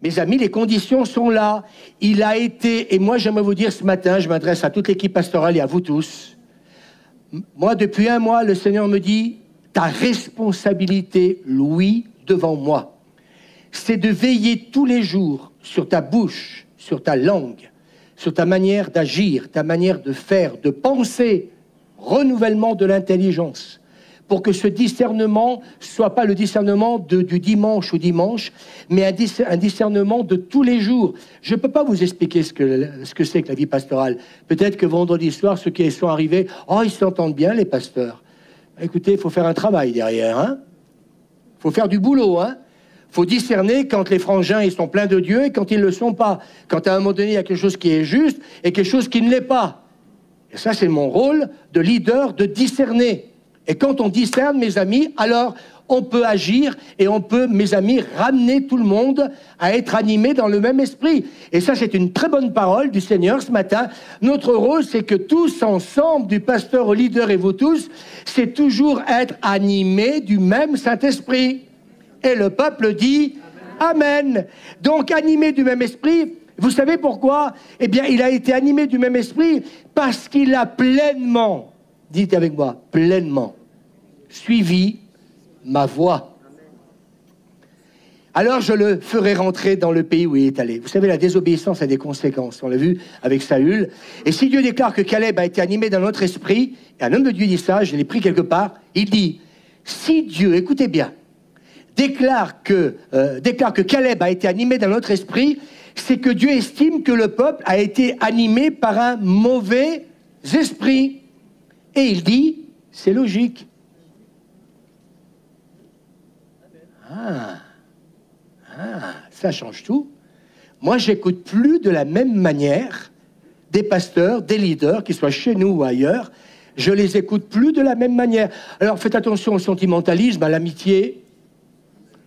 Mes amis, les conditions sont là. Il a été, et moi j'aimerais vous dire ce matin, je m'adresse à toute l'équipe pastorale et à vous tous. Moi, depuis 1 mois, le Seigneur me dit, ta responsabilité, Louis, devant moi, c'est de veiller tous les jours sur ta bouche, sur ta langue, sur ta manière d'agir, ta manière de faire, de penser, renouvellement de l'intelligence, pour que ce discernement soit pas le discernement du dimanche au dimanche, mais un discernement de tous les jours. Je ne peux pas vous expliquer ce que c'est que la vie pastorale. Peut-être que vendredi soir, ceux qui sont arrivés, oh, ils s'entendent bien, les pasteurs. Écoutez, il faut faire un travail derrière, hein. Il faut faire du boulot, hein. Il faut discerner quand les frangins ils sont pleins de Dieu et quand ils ne le sont pas. Quand à un moment donné, il y a quelque chose qui est juste et quelque chose qui ne l'est pas. Et ça, c'est mon rôle de leader, de discerner. Et quand on discerne, mes amis, alors on peut agir et on peut, mes amis, ramener tout le monde à être animé dans le même esprit. Et ça, c'est une très bonne parole du Seigneur ce matin. Notre rôle, c'est que tous ensemble, du pasteur au leader et vous tous, c'est toujours être animés du même Saint-Esprit. Et le peuple dit Amen. Donc, animé du même esprit, vous savez pourquoi? Eh bien, il a été animé du même esprit parce qu'il a pleinement, dites avec moi, pleinement suivi ma voie. Alors je le ferai rentrer dans le pays où il est allé. Vous savez, la désobéissance a des conséquences. On l'a vu avec Saül. Et si Dieu déclare que Caleb a été animé dans notre esprit, et un homme de Dieu dit ça, je l'ai pris quelque part, il dit, si Dieu, écoutez bien, déclare que Caleb a été animé dans notre esprit, c'est que Dieu estime que le peuple a été animé par un mauvais esprit. Et il dit, c'est logique. Ça change tout. Moi, j'écoute plus de la même manière des pasteurs, des leaders, qu'ils soient chez nous ou ailleurs. Je les écoute plus de la même manière. Alors, faites attention au sentimentalisme, à l'amitié.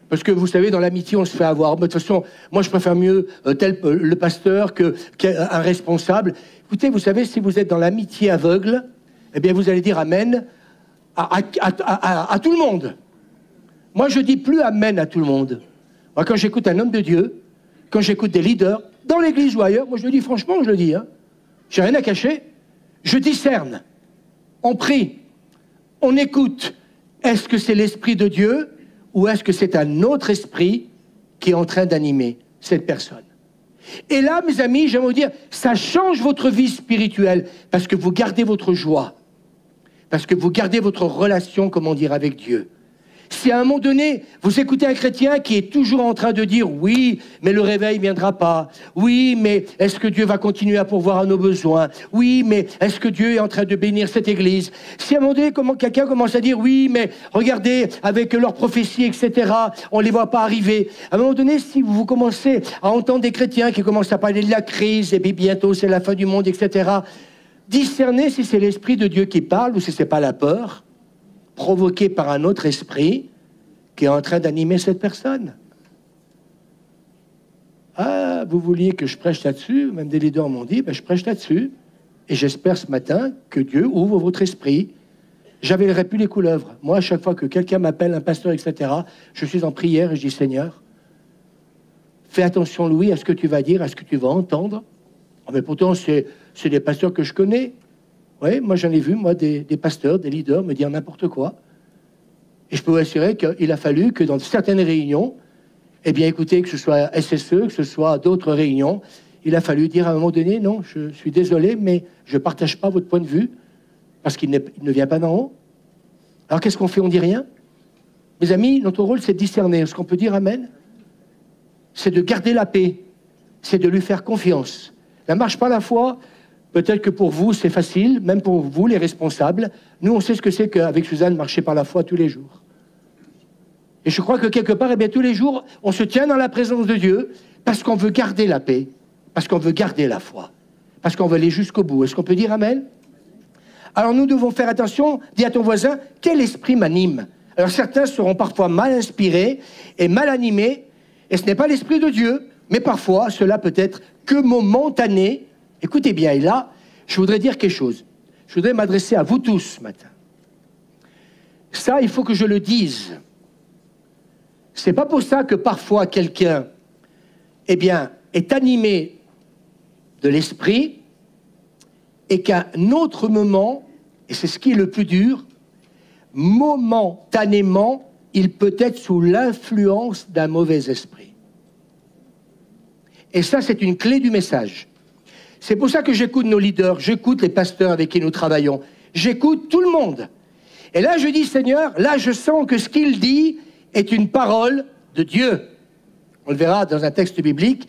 Parce que vous savez, dans l'amitié, on se fait avoir. De toute façon, moi, je préfère mieux le pasteur qu'un responsable. Écoutez, vous savez, si vous êtes dans l'amitié aveugle, eh bien, vous allez dire Amen à tout le monde. Moi, je dis plus Amen à tout le monde. Moi, quand j'écoute un homme de Dieu, quand j'écoute des leaders, dans l'église ou ailleurs, moi, je le dis franchement, je le dis. Hein. J'ai rien à cacher. Je discerne. On prie. On écoute. Est-ce que c'est l'Esprit de Dieu ou est-ce que c'est un autre esprit qui est en train d'animer cette personne? Et là, mes amis, j'aimerais vous dire, ça change votre vie spirituelle parce que vous gardez votre joie, parce que vous gardez votre relation, comment dire, avec Dieu. Si à un moment donné, vous écoutez un chrétien qui est toujours en train de dire « Oui, mais le réveil ne viendra pas. Oui, mais est-ce que Dieu va continuer à pourvoir à nos besoins? Oui, mais est-ce que Dieu est en train de bénir cette église ?» Si à un moment donné, quelqu'un commence à dire « Oui, mais regardez, avec leurs prophéties, etc., on ne les voit pas arriver. » À un moment donné, si vous commencez à entendre des chrétiens qui commencent à parler de la crise, et puis bientôt c'est la fin du monde, etc., discernez si c'est l'Esprit de Dieu qui parle ou si ce n'est pas la peur provoqué par un autre esprit qui est en train d'animer cette personne. Ah, vous vouliez que je prêche là-dessus? Même des leaders m'ont dit, je prêche là-dessus. Et j'espère ce matin que Dieu ouvre votre esprit. J'avais pu les couleuvres. Moi, à chaque fois que quelqu'un m'appelle, un pasteur, etc., je suis en prière et je dis, Seigneur, fais attention, Louis, à ce que tu vas dire, à ce que tu vas entendre. Oh, mais pourtant, c'est des pasteurs que je connais. Oui, moi j'en ai vu, des pasteurs, des leaders me dire n'importe quoi. Et je peux vous assurer qu'il a fallu que dans certaines réunions, eh bien écoutez, que ce soit SSE, que ce soit d'autres réunions, il a fallu dire à un moment donné, non, je suis désolé, mais je ne partage pas votre point de vue, parce qu'il ne vient pas d'en haut. Alors qu'est-ce qu'on fait? On dit rien? Mes amis, notre rôle c'est de discerner. Est-ce qu'on peut dire Amen? C'est de garder la paix, c'est de lui faire confiance. La marche par la foi, peut-être que pour vous, c'est facile, même pour vous, les responsables. Nous, on sait ce que c'est qu'avec Suzanne, marcher par la foi tous les jours. Et je crois que quelque part, eh bien, tous les jours, on se tient dans la présence de Dieu parce qu'on veut garder la paix, parce qu'on veut garder la foi, parce qu'on veut aller jusqu'au bout. Est-ce qu'on peut dire Amen? Alors nous devons faire attention. Dis à ton voisin, quel esprit m'anime? Alors certains seront parfois mal inspirés et mal animés, et ce n'est pas l'esprit de Dieu, mais parfois, cela peut être que momentané. Écoutez bien, et là, je voudrais dire quelque chose. Je voudrais m'adresser à vous tous ce matin. Ça, il faut que je le dise. C'est pas pour ça que parfois quelqu'un eh bien, est animé de l'esprit et qu'à un autre moment, et c'est ce qui est le plus dur, momentanément, il peut être sous l'influence d'un mauvais esprit. Et ça, c'est une clé du message. C'est pour ça que j'écoute nos leaders, j'écoute les pasteurs avec qui nous travaillons, j'écoute tout le monde. Et là, je dis, Seigneur, là, je sens que ce qu'il dit est une parole de Dieu. On le verra dans un texte biblique.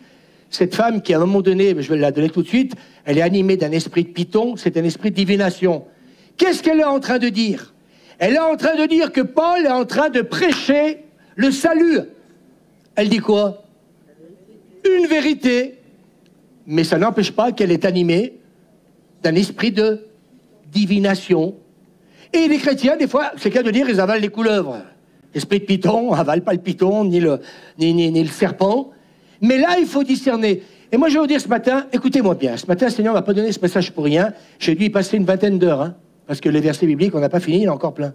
Cette femme qui, à un moment donné, je vais la donner tout de suite, elle est animée d'un esprit de python, c'est un esprit de divination. Qu'est-ce qu'elle est en train de dire? Elle est en train de dire que Paul est en train de prêcher le salut. Elle dit quoi? Une vérité, mais ça n'empêche pas qu'elle est animée d'un esprit de divination. Et les chrétiens, des fois, c'est qu'à de dire, ils avalent les couleuvres. L'esprit de python avale pas le python, ni le serpent. Mais là, il faut discerner. Et moi, je vais vous dire ce matin, écoutez-moi bien, ce matin, le Seigneur ne m'a pas donné ce message pour rien. J'ai dû y passer une vingtaine d'heures, hein, parce que les versets bibliques, on n'a pas fini, il y en a encore plein.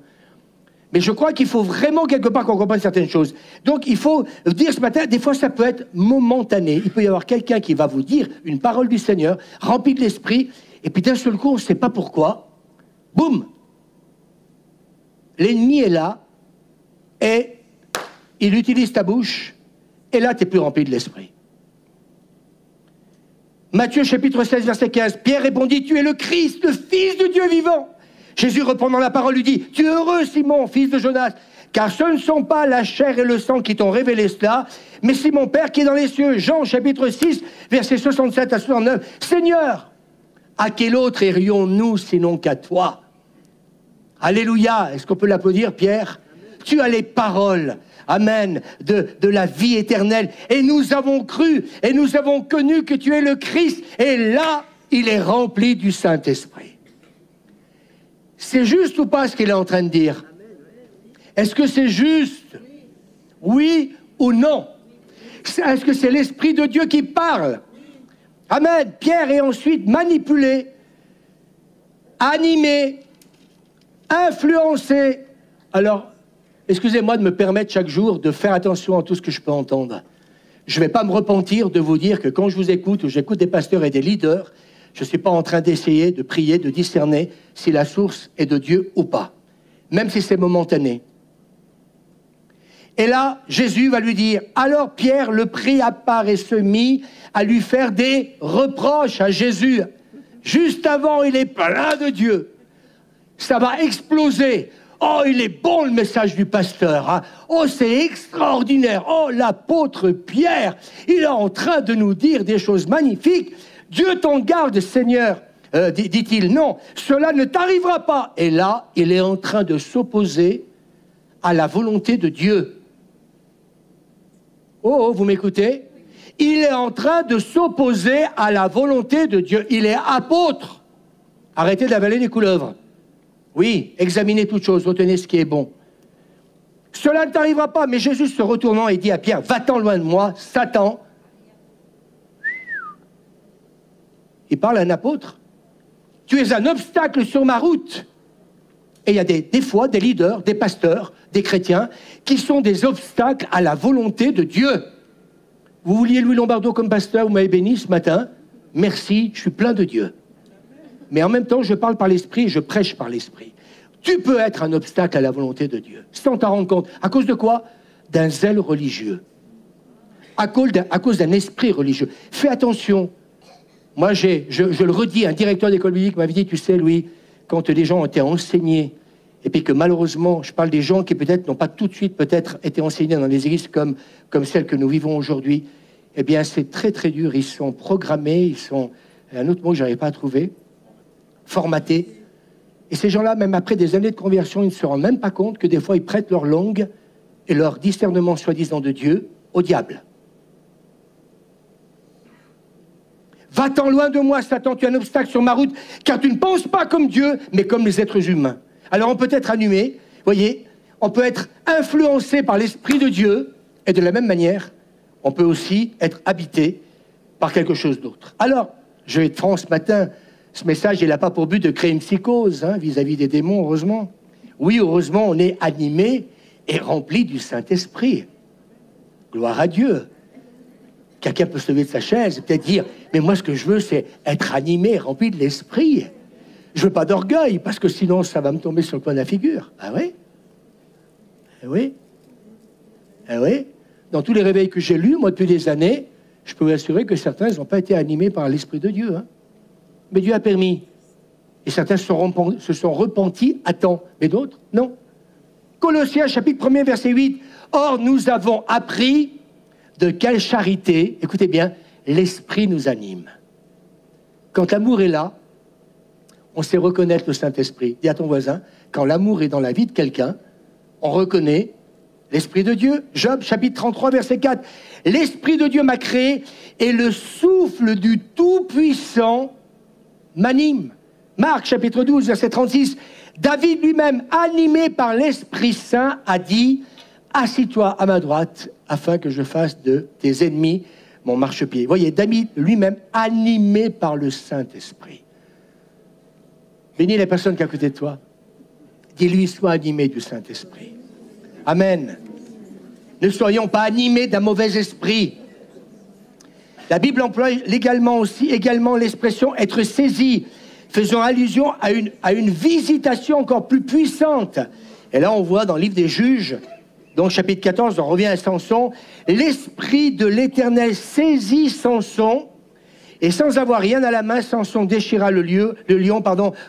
Mais je crois qu'il faut vraiment quelque part qu'on comprenne certaines choses. Donc, il faut dire ce matin, des fois, ça peut être momentané. Il peut y avoir quelqu'un qui va vous dire une parole du Seigneur, remplie de l'esprit, et puis d'un seul coup, on ne sait pas pourquoi, boum, l'ennemi est là, et il utilise ta bouche, et là, tu n'es plus rempli de l'esprit. Matthieu chapitre 16, verset 15, Pierre répondit, tu es le Christ, le Fils de Dieu vivant. Jésus, reprenant la parole, lui dit, tu es heureux, Simon, fils de Jonas, car ce ne sont pas la chair et le sang qui t'ont révélé cela, mais c'est mon Père qui est dans les cieux. Jean chapitre 6, verset 67 à 69, Seigneur, à quel autre irions-nous sinon qu'à toi? Alléluia. Est-ce qu'on peut l'applaudir, Pierre? Tu as les paroles, amen, de la vie éternelle. Et nous avons cru, et nous avons connu que tu es le Christ. Et là, il est rempli du Saint-Esprit. C'est juste ou pas ce qu'il est en train de dire? Est-ce que c'est juste? Oui ou non? Est-ce que c'est l'Esprit de Dieu qui parle? Amen. Pierre est ensuite manipulé, animé, influencé. Alors, excusez-moi de me permettre chaque jour de faire attention à tout ce que je peux entendre. Je ne vais pas me repentir de vous dire que quand je vous écoute, ou j'écoute des pasteurs et des leaders, je ne suis pas en train d'essayer de prier, de discerner si la source est de Dieu ou pas, même si c'est momentané. Et là, Jésus va lui dire, alors Pierre le prit à part et se mit à lui faire des reproches à Jésus. Juste avant, il est plein de Dieu. Ça va exploser. Oh, il est bon le message du pasteur. Hein? Oh, c'est extraordinaire. Oh, l'apôtre Pierre, il est en train de nous dire des choses magnifiques. Dieu t'en garde, Seigneur, dit-il. Non, cela ne t'arrivera pas. Et là, il est en train de s'opposer à la volonté de Dieu. Oh, vous m'écoutez? Il est en train de s'opposer à la volonté de Dieu. Il est apôtre. Arrêtez d'avaler les couleuvres. Oui, examinez toutes choses, retenez ce qui est bon. Cela ne t'arrivera pas, mais Jésus se retournant et dit à Pierre, va-t'en loin de moi, Satan. Il parle à un apôtre. Tu es un obstacle sur ma route. Et il y a des fois des leaders, des pasteurs, des chrétiens, qui sont des obstacles à la volonté de Dieu. Vous vouliez Louis Lombardo comme pasteur, vous m'avez béni ce matin. Merci, je suis plein de Dieu. Mais en même temps, je parle par l'Esprit et je prêche par l'Esprit. Tu peux être un obstacle à la volonté de Dieu, sans t'en rendre compte. À cause de quoi? D'un zèle religieux. À cause d'un esprit religieux. Fais attention. Moi, je le redis, un directeur d'école biblique m'avait dit, tu sais, Louis, quand les gens ont été enseignés, et puis que malheureusement, je parle des gens qui peut-être n'ont pas tout de suite peut-être été enseignés dans les églises comme celles que nous vivons aujourd'hui, eh bien, c'est très, très dur. Ils sont programmés, ils sont... Un autre mot que je n'arrive pas à trouver. Formatés. Et ces gens-là, même après des années de conversion, ils ne se rendent même pas compte que des fois, ils prêtent leur langue et leur discernement soi-disant de Dieu au diable. Va-t'en loin de moi, Satan, tu es un obstacle sur ma route, car tu ne penses pas comme Dieu, mais comme les êtres humains. Alors on peut être animé, voyez, on peut être influencé par l'Esprit de Dieu, et de la même manière, on peut aussi être habité par quelque chose d'autre. Alors, je vais être franc ce matin, ce message, il n'a pas pour but de créer une psychose vis-à-vis des démons, heureusement. Oui, heureusement, on est animé et rempli du Saint-Esprit. Gloire à Dieu. Quelqu'un peut se lever de sa chaise et peut-être dire, mais moi ce que je veux c'est être animé, rempli de l'esprit. Je veux pas d'orgueil, parce que sinon ça va me tomber sur le coin de la figure. Ah oui? Eh oui? Eh oui? Dans tous les réveils que j'ai lus, moi depuis des années, je peux vous assurer que certains n'ont pas été animés par l'Esprit de Dieu. Hein. Mais Dieu a permis. Et certains se sont repentis à temps, mais d'autres, non. Colossiens chapitre 1er, verset 8. Or, nous avons appris de quelle charité, écoutez bien, l'Esprit nous anime. Quand l'amour est là, on sait reconnaître le Saint-Esprit. Dis à ton voisin, quand l'amour est dans la vie de quelqu'un, on reconnaît l'Esprit de Dieu. Job, chapitre 33, verset 4. L'Esprit de Dieu m'a créé et le souffle du Tout-Puissant m'anime. Marc, chapitre 12, verset 36. David lui-même, animé par l'Esprit Saint, a dit « Assis-toi à ma droite, afin que je fasse de tes ennemis mon marchepied. » Voyez, David lui-même, animé par le Saint-Esprit. Bénis les personnes qui sont à côté de toi. Dis-lui, sois animé du Saint-Esprit. Amen. Ne soyons pas animés d'un mauvais esprit. La Bible emploie également l'expression « être saisi », faisant allusion à une visitation encore plus puissante. Et là, on voit dans le livre des Juges, donc chapitre 14, on revient à Samson, l'Esprit de l'Éternel saisit Samson, et sans avoir rien à la main, Samson déchira le lion,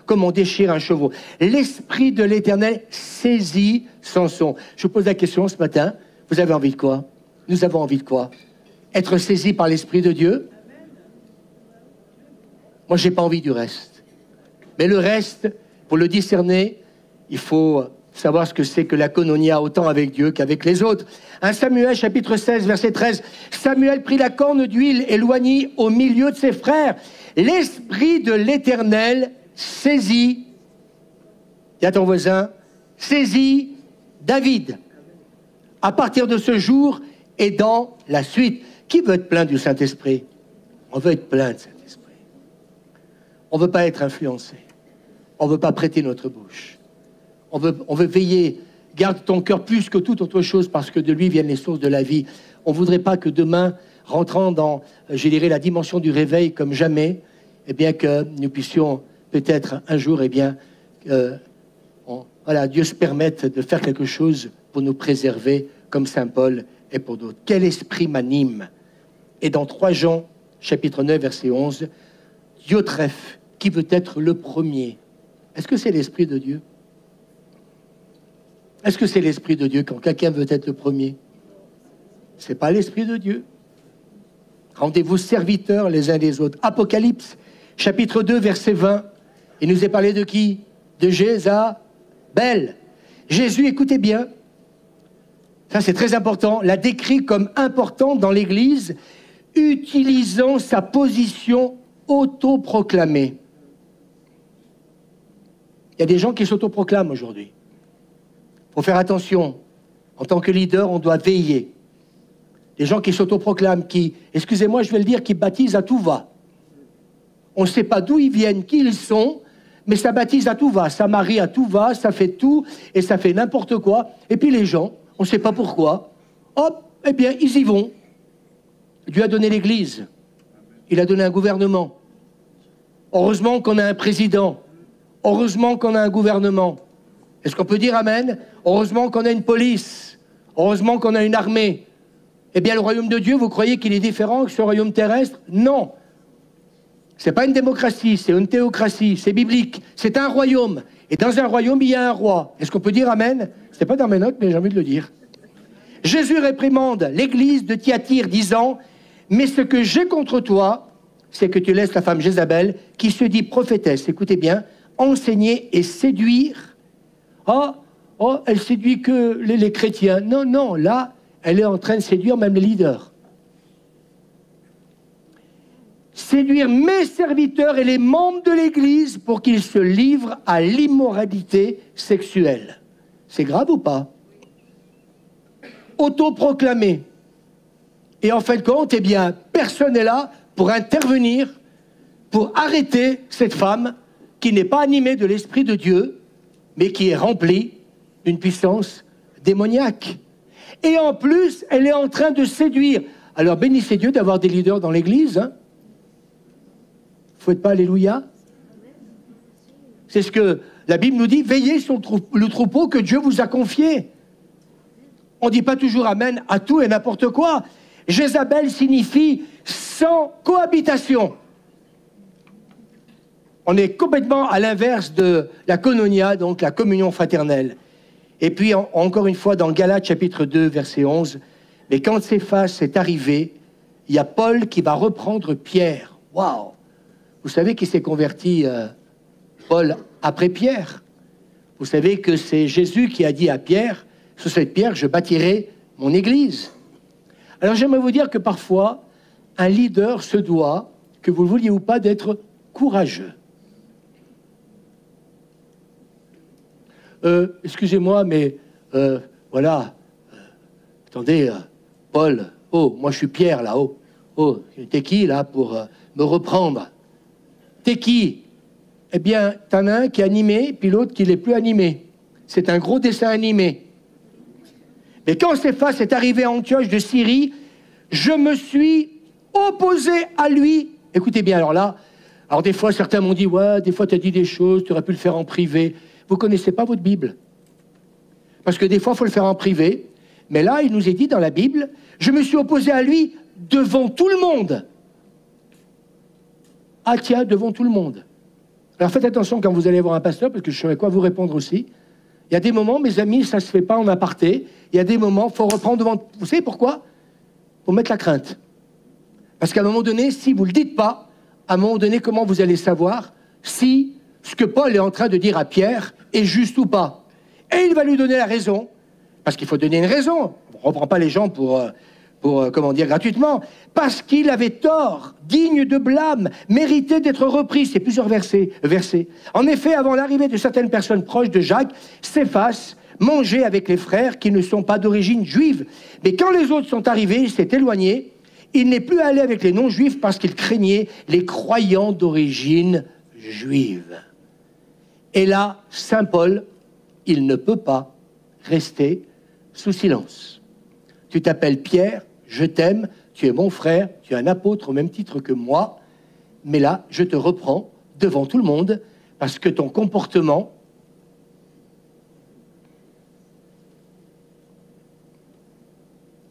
comme on déchire un chevreau. L'Esprit de l'Éternel saisit Samson. Je vous pose la question ce matin, vous avez envie de quoi? Nous avons envie de quoi? Être saisis par l'Esprit de Dieu? Moi, je n'ai pas envie du reste. Mais le reste, pour le discerner, il faut savoir ce que c'est que la koinonia, autant avec Dieu qu'avec les autres. 1 Samuel, chapitre 16, verset 13. Samuel prit la corne d'huile et l'oignit au milieu de ses frères. L'Esprit de l'Éternel saisit, dis à ton voisin, saisit David. À partir de ce jour et dans la suite. Qui veut être plein du Saint-Esprit? On veut être plein de Saint-Esprit. On ne veut pas être influencé. On ne veut pas prêter notre bouche. On veut veiller. Garde ton cœur plus que toute autre chose parce que de lui viennent les sources de la vie. On ne voudrait pas que demain, rentrant dans, je dirais, la dimension du réveil comme jamais, eh bien que nous puissions peut-être un jour, eh bien, voilà, Dieu se permette de faire quelque chose pour nous préserver comme Saint Paul et pour d'autres. Quel esprit m'anime? Et dans 3 Jean, chapitre 9, verset 11, Diotrephe, qui veut être le premier. Est-ce que c'est l'Esprit de Dieu? Est-ce que c'est l'Esprit de Dieu quand quelqu'un veut être le premier? Ce n'est pas l'Esprit de Dieu. Rendez-vous serviteurs les uns des autres. Apocalypse, chapitre 2, verset 20. Il nous est parlé de qui? De Jézabel. Jésus, écoutez bien, ça c'est très important, l'a décrit comme important dans l'Église, utilisant sa position autoproclamée. Il y a des gens qui s'autoproclament aujourd'hui. Il faut faire attention. En tant que leader, on doit veiller. Des gens qui s'autoproclament, qui, excusez-moi, je vais le dire, qui baptisent à tout va. On ne sait pas d'où ils viennent, qui ils sont, mais ça baptise à tout va. Ça marie à tout va, ça fait tout, et ça fait n'importe quoi. Et puis les gens, on ne sait pas pourquoi, hop, eh bien, ils y vont. Dieu a donné l'Église. Il a donné un gouvernement. Heureusement qu'on a un président. Heureusement qu'on a un gouvernement. Est-ce qu'on peut dire amen? Heureusement qu'on a une police. Heureusement qu'on a une armée. Eh bien, le royaume de Dieu, vous croyez qu'il est différent que ce royaume terrestre? Non. C'est pas une démocratie, c'est une théocratie, c'est biblique. C'est un royaume. Et dans un royaume, il y a un roi. Est-ce qu'on peut dire amen? C'est pas dans mes notes, mais j'ai envie de le dire. Jésus réprimande l'église de Thyatire, disant « Mais ce que j'ai contre toi, c'est que tu laisses la femme Jézabel, qui se dit prophétesse, écoutez bien, enseigner et séduire. Oh, elle séduit que les chrétiens. Non, non, là, elle est en train de séduire même les leaders. Séduire mes serviteurs et les membres de l'Église pour qu'ils se livrent à l'immoralité sexuelle. » C'est grave ou pas? Autoproclamé. Et en fin de compte, eh bien, personne n'est là pour intervenir, pour arrêter cette femme qui n'est pas animée de l'Esprit de Dieu, mais qui est remplie d'une puissance démoniaque. Et en plus, elle est en train de séduire. Alors bénissez Dieu d'avoir des leaders dans l'église. Hein. Faut être pas alléluia. C'est ce que la Bible nous dit, veillez sur le troupeau que Dieu vous a confié. On ne dit pas toujours amen à tout et n'importe quoi. Jézabel signifie sans cohabitation. On est complètement à l'inverse de la koinonia, donc la communion fraternelle. Et puis, encore une fois, dans Galates chapitre 2, verset 11, « Mais quand Céphas est arrivé, il y a Paul qui va reprendre Pierre. » Waouh! Vous savez qui s'est converti, Paul, après Pierre? Vous savez que c'est Jésus qui a dit à Pierre, « Sur cette pierre, je bâtirai mon église. » Alors, j'aimerais vous dire que parfois, un leader se doit, que vous le vouliez ou pas, d'être courageux. Excusez-moi, mais voilà, attendez, Paul, oh, moi je suis Pierre là, oh, t'es qui là pour me reprendre? T'es qui? Eh bien, t'en as un qui est animé, puis l'autre qui n'est plus animé. C'est un gros dessin animé. Mais quand Céphas est arrivé à Antioche de Syrie, je me suis opposé à lui. Écoutez bien, alors des fois certains m'ont dit, ouais, des fois tu as dit des choses, tu aurais pu le faire en privé. Vous ne connaissez pas votre Bible. Parce que des fois, il faut le faire en privé. Mais là, il nous est dit dans la Bible, je me suis opposé à lui devant tout le monde. Ah tiens, devant tout le monde. Alors faites attention quand vous allez voir un pasteur, parce que je saurais quoi vous répondre aussi. Il y a des moments, mes amis, ça ne se fait pas en aparté. Il y a des moments, il faut reprendre devant... Vous savez pourquoi? Pour mettre la crainte. Parce qu'à un moment donné, si vous ne le dites pas, à un moment donné, comment vous allez savoir si ce que Paul est en train de dire à Pierre est juste ou pas? Et il va lui donner la raison, parce qu'il faut donner une raison. On ne reprend pas les gens pour comment dire, gratuitement, parce qu'il avait tort, digne de blâme, méritait d'être repris. C'est plusieurs versets. En effet, avant l'arrivée de certaines personnes proches de Jacques, Céphas mangeait avec les frères qui ne sont pas d'origine juive. Mais quand les autres sont arrivés, il s'est éloigné. Il n'est plus allé avec les non-juifs parce qu'il craignait les croyants d'origine juive. Et là, Saint Paul, il ne peut pas rester sous silence. Tu t'appelles Pierre, je t'aime, tu es mon frère, tu es un apôtre au même titre que moi, mais là, je te reprends devant tout le monde parce que ton comportement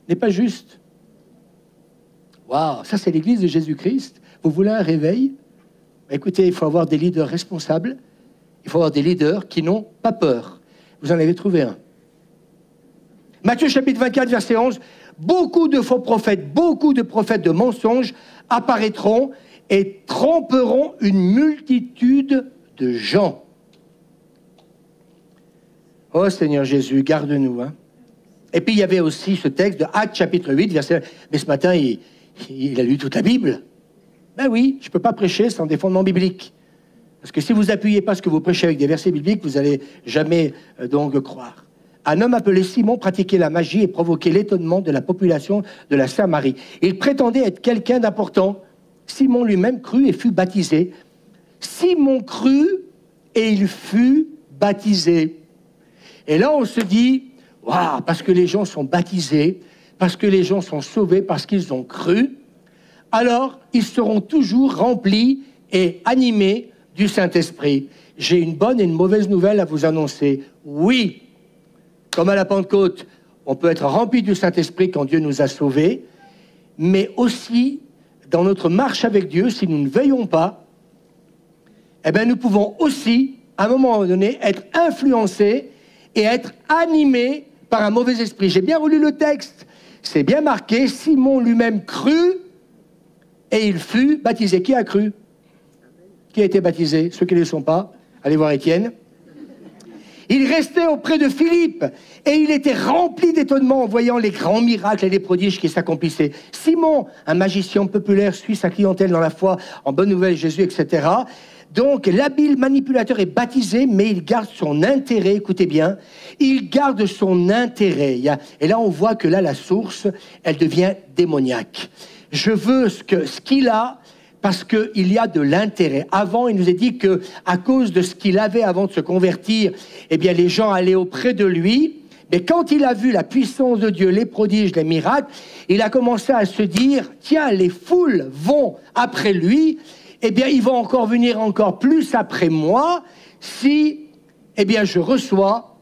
n'est pas juste. Waouh, ça c'est l'église de Jésus-Christ. Vous voulez un réveil? Écoutez, il faut avoir des leaders responsables. Il faut avoir des leaders qui n'ont pas peur. Vous en avez trouvé un. Matthieu chapitre 24, verset 11. Beaucoup de faux prophètes, beaucoup de prophètes de mensonges apparaîtront et tromperont une multitude de gens. Oh Seigneur Jésus, garde-nous. Hein. Et puis il y avait aussi ce texte de Actes chapitre 8, verset... Mais ce matin, il a lu toute la Bible. Ben oui, je ne peux pas prêcher sans des fondements bibliques. Parce que si vous n'appuyez pas ce que vous prêchez avec des versets bibliques, vous n'allez jamais donc croire. Un homme appelé Simon pratiquait la magie et provoquait l'étonnement de la population de la Samarie. Il prétendait être quelqu'un d'important. Simon lui-même crut et fut baptisé. Simon crut et il fut baptisé. Et là, on se dit, waouh, parce que les gens sont baptisés, parce que les gens sont sauvés, parce qu'ils ont cru, alors ils seront toujours remplis et animés du Saint-Esprit. J'ai une bonne et une mauvaise nouvelle à vous annoncer. Oui, comme à la Pentecôte, on peut être rempli du Saint-Esprit quand Dieu nous a sauvés, mais aussi, dans notre marche avec Dieu, si nous ne veillons pas, eh bien, nous pouvons aussi, à un moment donné, être influencés et être animés par un mauvais esprit. J'ai bien relu le texte. C'est bien marqué, Simon lui-même crut et il fut baptisé. Qui a cru? Qui a été baptisé? Ceux qui ne le sont pas, allez voir Étienne. Il restait auprès de Philippe et il était rempli d'étonnement en voyant les grands miracles et les prodiges qui s'accomplissaient. Simon, un magicien populaire, suit sa clientèle dans la foi, en bonne nouvelle Jésus, etc. Donc, l'habile manipulateur est baptisé, mais il garde son intérêt, écoutez bien, il garde son intérêt. Et là, on voit que là, la source, elle devient démoniaque. Je veux ce qu'il a, parce qu'il y a de l'intérêt. Avant, il nous a dit que à cause de ce qu'il avait avant de se convertir, eh bien, les gens allaient auprès de lui, Mais quand il a vu la puissance de Dieu, les prodiges, les miracles, il a commencé à se dire, tiens, les foules vont après lui, eh bien, ils vont encore venir encore plus après moi si, eh bien, je reçois,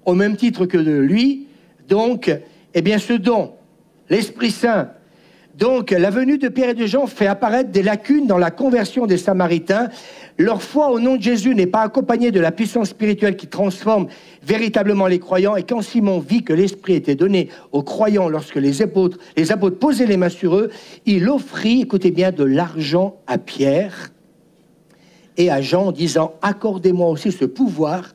au même titre que de lui, donc, eh bien, ce don, l'Esprit Saint. Donc, la venue de Pierre et de Jean fait apparaître des lacunes dans la conversion des Samaritains. Leur foi au nom de Jésus n'est pas accompagnée de la puissance spirituelle qui transforme véritablement les croyants. Et quand Simon vit que l'Esprit était donné aux croyants lorsque les apôtres posaient les mains sur eux, il offrit, écoutez bien, de l'argent à Pierre et à Jean en disant « Accordez-moi aussi ce pouvoir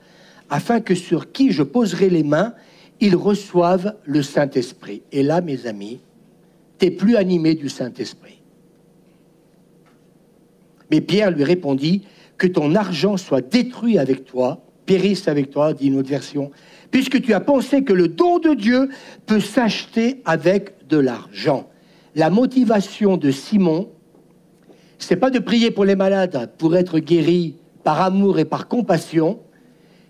afin que sur qui je poserai les mains, ils reçoivent le Saint-Esprit. » Et là, mes amis, t'es plus animé du Saint-Esprit. Mais Pierre lui répondit, que ton argent soit détruit avec toi, périsse avec toi, dit une autre version, puisque tu as pensé que le don de Dieu peut s'acheter avec de l'argent. La motivation de Simon, c'est pas de prier pour les malades, pour être guéris par amour et par compassion,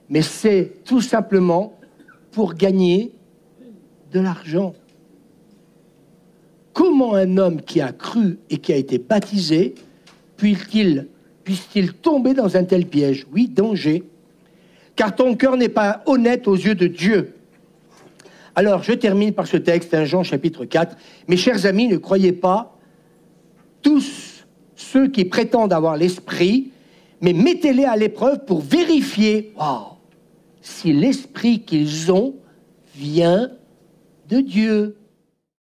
mais c'est tout simplement pour gagner de l'argent. Comment un homme qui a cru et qui a été baptisé puisse-t-il tomber dans un tel piège? Oui, danger. Car ton cœur n'est pas honnête aux yeux de Dieu. Alors, je termine par ce texte, 1 Jean chapitre 4. Mes chers amis, ne croyez pas tous ceux qui prétendent avoir l'esprit, mais mettez-les à l'épreuve pour vérifier si l'esprit qu'ils ont vient de Dieu.